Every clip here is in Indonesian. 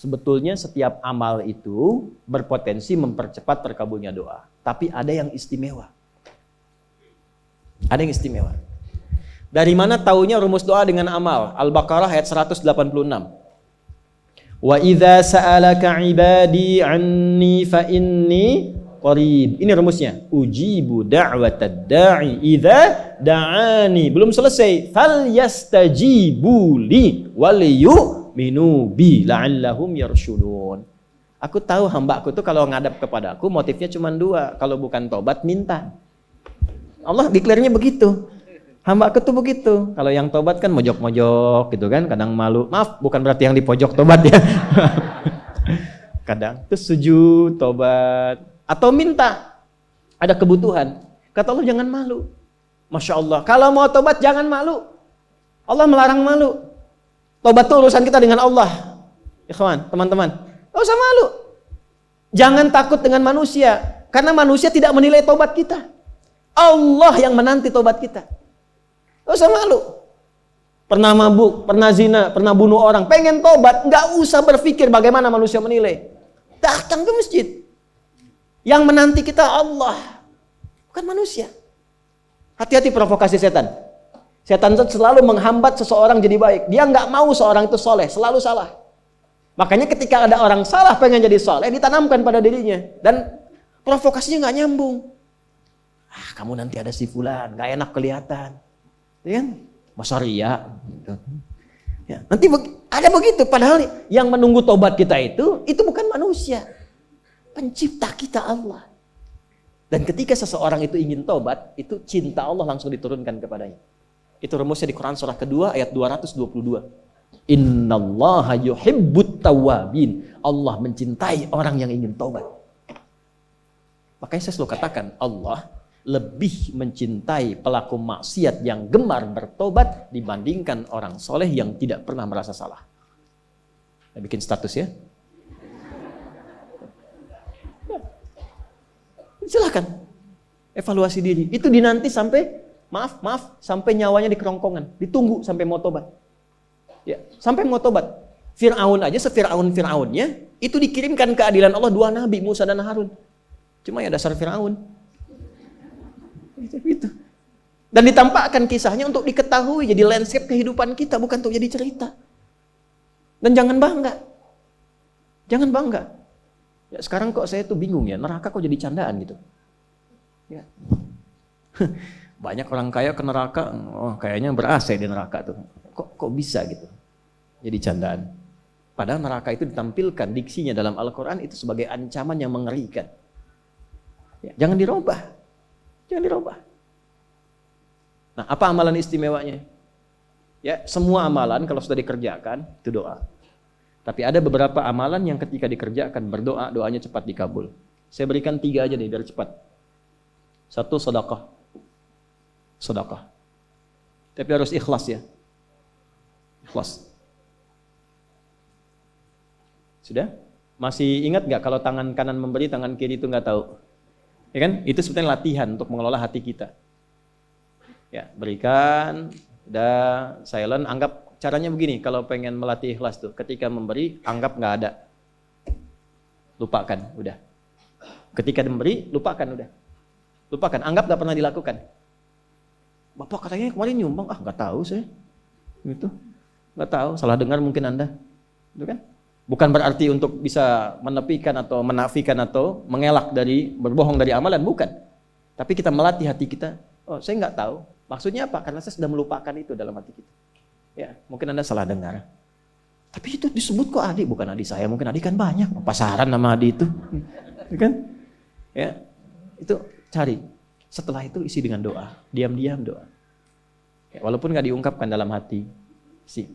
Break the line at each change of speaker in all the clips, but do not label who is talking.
Sebetulnya setiap amal itu berpotensi mempercepat terkabulnya doa. Tapi ada yang istimewa. Ada yang istimewa. Dari mana taunya rumus doa dengan amal? Al-Baqarah ayat 186. Wa idza sa'alaka 'ibadi 'anni fa inni qarib. Ini rumusnya. Ujibu da'watad da'i idza da'ani. Belum selesai. Fal yastajibu li wal yu'minu bi la'allahum yarshudun. Aku tahu hambaku tuh kalau ngadap kepadaku motifnya cuma dua. Kalau bukan tobat minta. Allah declare-nya begitu. Hamba aku tuh begitu. Kalau yang tobat kan mojok-mojok gitu kan, kadang malu. Maaf, bukan berarti yang di pojok tobat ya. Kadang terus sujud, tobat, atau minta. Ada kebutuhan. Kata Allah jangan malu. Masya Allah. Kalau mau tobat jangan malu. Allah melarang malu. Tobat itu urusan kita dengan Allah. Ikhwan, teman-teman. Gak usah malu. Jangan takut dengan manusia. Karena manusia tidak menilai tobat kita. Allah yang menanti tobat kita. Gak usah malu. Pernah mabuk, pernah zina, pernah bunuh orang, pengen tobat, gak usah berpikir bagaimana manusia menilai. Datang ke masjid. Yang menanti kita Allah, bukan manusia. Hati-hati provokasi setan. Setan selalu menghambat seseorang jadi baik. Dia gak mau seorang itu soleh, selalu salah. Makanya ketika ada orang salah pengen jadi soleh, ditanamkan pada dirinya. Dan provokasinya gak nyambung. Kamu nanti ada si fulan, gak enak kelihatan. Ya kan? Masa ria gitu. Ya, nanti ada begitu, padahal yang menunggu tobat kita itu bukan manusia. Pencipta kita Allah. Dan ketika seseorang itu ingin tobat, itu cinta Allah langsung diturunkan kepadanya. Itu rumusnya di Quran surah kedua ayat 222. Innallaha yuhibbut tawwabin. Allah mencintai orang yang ingin tobat. Makanya saya selalu katakan, Allah lebih mencintai pelaku maksiat yang gemar bertobat dibandingkan orang soleh yang tidak pernah merasa salah. Saya bikin status ya. Silakan evaluasi diri. Itu dinanti sampai sampai nyawanya di kerongkongan, ditunggu sampai mau tobat. Ya, sampai mau tobat. Fir'aun aja Fir'aunnya itu dikirimkan keadilan Allah 2 nabi, Musa dan Harun. Cuma ya dasar Fir'aun. Itu. Dan ditampakkan kisahnya untuk diketahui jadi landscape kehidupan kita, bukan untuk jadi cerita. Dan jangan bangga. Ya, sekarang kok saya tuh bingung ya, neraka kok jadi candaan gitu. Ya. Banyak orang kaya ke neraka, kayaknya ber-AC di neraka tuh. Kok bisa gitu? Jadi candaan. Padahal neraka itu ditampilkan diksinya dalam Al-Quran itu sebagai ancaman yang mengerikan. Ya, jangan dirubah. Nah, apa amalan istimewanya? Ya, semua amalan kalau sudah dikerjakan itu doa. Tapi ada beberapa amalan yang ketika dikerjakan berdoa, doanya cepat dikabul. Saya berikan 3 aja nih biar cepat. 1, sedekah. Tapi harus ikhlas ya. Ikhlas. Sudah? Masih ingat nggak kalau tangan kanan memberi, tangan kiri itu nggak tahu? Ya kan? Itu sebetulnya latihan untuk mengelola hati kita. Ya, berikan, udah silent, anggap caranya begini, kalau pengen melatih ikhlas tuh, ketika memberi, anggap nggak ada. Lupakan, udah. Ketika memberi, lupakan, udah. Lupakan, anggap nggak pernah dilakukan. Bapak katanya kemarin nyumbang, nggak tahu saya. Gitu. Nggak tahu, salah dengar mungkin Anda. Itu kan? Bukan berarti untuk bisa menepikan atau menafikan atau mengelak dari berbohong dari amalan, bukan. Tapi kita melatih hati kita. Oh, saya nggak tahu. Maksudnya apa? Karena saya sudah melupakan itu dalam hati kita. Ya, mungkin Anda salah dengar. Tapi itu disebut kok adik, bukan adik saya. Mungkin adik kan banyak. Pasaran nama adik itu, kan? Ya, itu cari. Setelah itu isi dengan doa, diam-diam doa. Ya, walaupun nggak diungkapkan dalam hati, sih.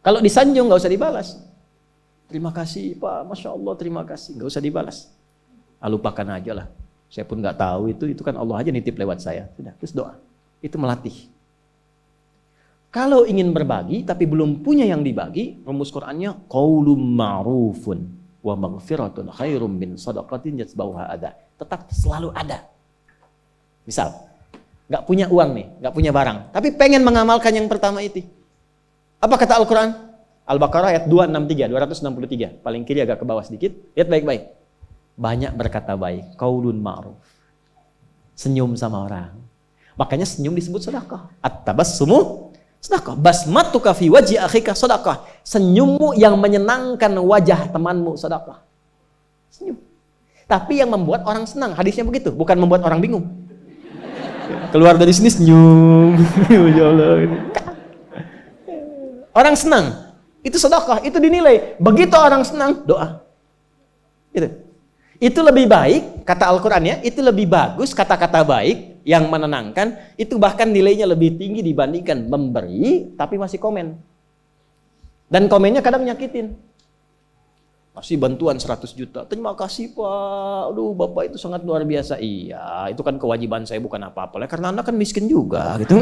Kalau disanjung nggak usah dibalas. Terima kasih Pak, Masya Allah, terima kasih. Nggak usah dibalas. Lupakan aja lah. Saya pun nggak tahu itu kan Allah aja nitip lewat saya. Sudah, terus doa. Itu melatih. Kalau ingin berbagi tapi belum punya yang dibagi, rumus Qur'annya qaulun ma'rufun wa maghfiratun khairum min shadaqatin yatba'uha adha. Tetap selalu ada. Misal, nggak punya uang nih, nggak punya barang, tapi pengen mengamalkan yang pertama itu. Apa kata Al-Quran? Al-Baqarah ayat 263, paling kiri agak ke bawah sedikit. Lihat baik-baik. Banyak berkata baik, qaulun ma'ruf. Senyum sama orang. Makanya senyum disebut sedekah. At-tabassumu sedekah. Basmatuka fi wajhi akhika sedekah. Senyummu yang menyenangkan wajah temanmu sedekah. Senyum. Tapi yang membuat orang senang, hadisnya begitu, bukan membuat orang bingung. Keluar dari sini senyum. Ya Allah. Orang senang, itu sedekah, itu dinilai. Begitu orang senang, doa. Itu lebih baik, kata Al-Quran ya, itu lebih bagus kata-kata baik yang menenangkan, itu bahkan nilainya lebih tinggi dibandingkan memberi tapi masih komen. Dan komennya kadang nyakitin. Kasih bantuan 100 juta, terima kasih Pak, aduh Bapak itu sangat luar biasa. Iya, itu kan kewajiban saya, bukan apa-apa, karena Anda kan miskin juga gitu.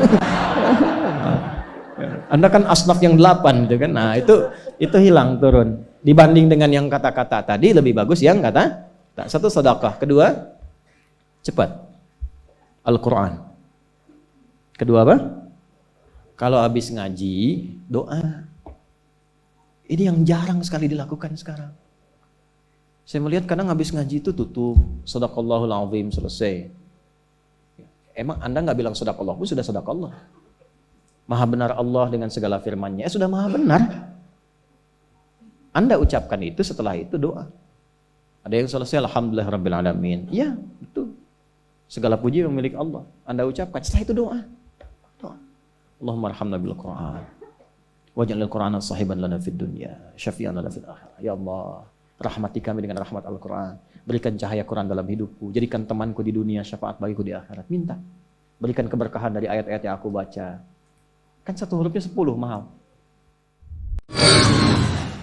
Anda kan asnaf yang 8 gitu kan. Nah, itu hilang, turun. Dibanding dengan yang kata-kata tadi, lebih bagus yang kata. Satu, sedekah. Kedua, cepat. Al-Quran. Kedua apa? Kalau habis ngaji, doa. Ini yang jarang sekali dilakukan sekarang. Saya melihat kadang habis ngaji itu tutup. Sadaqallahul azim, selesai. Emang Anda nggak bilang sadaqallah pun sudah sadaqallah. Maha benar Allah dengan segala firman-Nya. Sudah maha benar. Anda ucapkan itu, setelah itu doa. Ada yang selesai, alhamdulillah rabbil alamin. Iya, betul. Segala puji milik Allah. Anda ucapkan, setelah itu doa. Allahumma arhamna bil Qur'an. Waj'alil Qur'ana sahiban lana fid dunya, syafi'an lana fil akhirah. Ya Allah, rahmati kami dengan rahmat Al-Qur'an. Berikan cahaya Quran dalam hidupku. Jadikan temanku di dunia, syafaat bagiku di akhirat. Minta. Berikan keberkahan dari ayat-ayat yang aku baca. Kan satu hurufnya 10, mahal.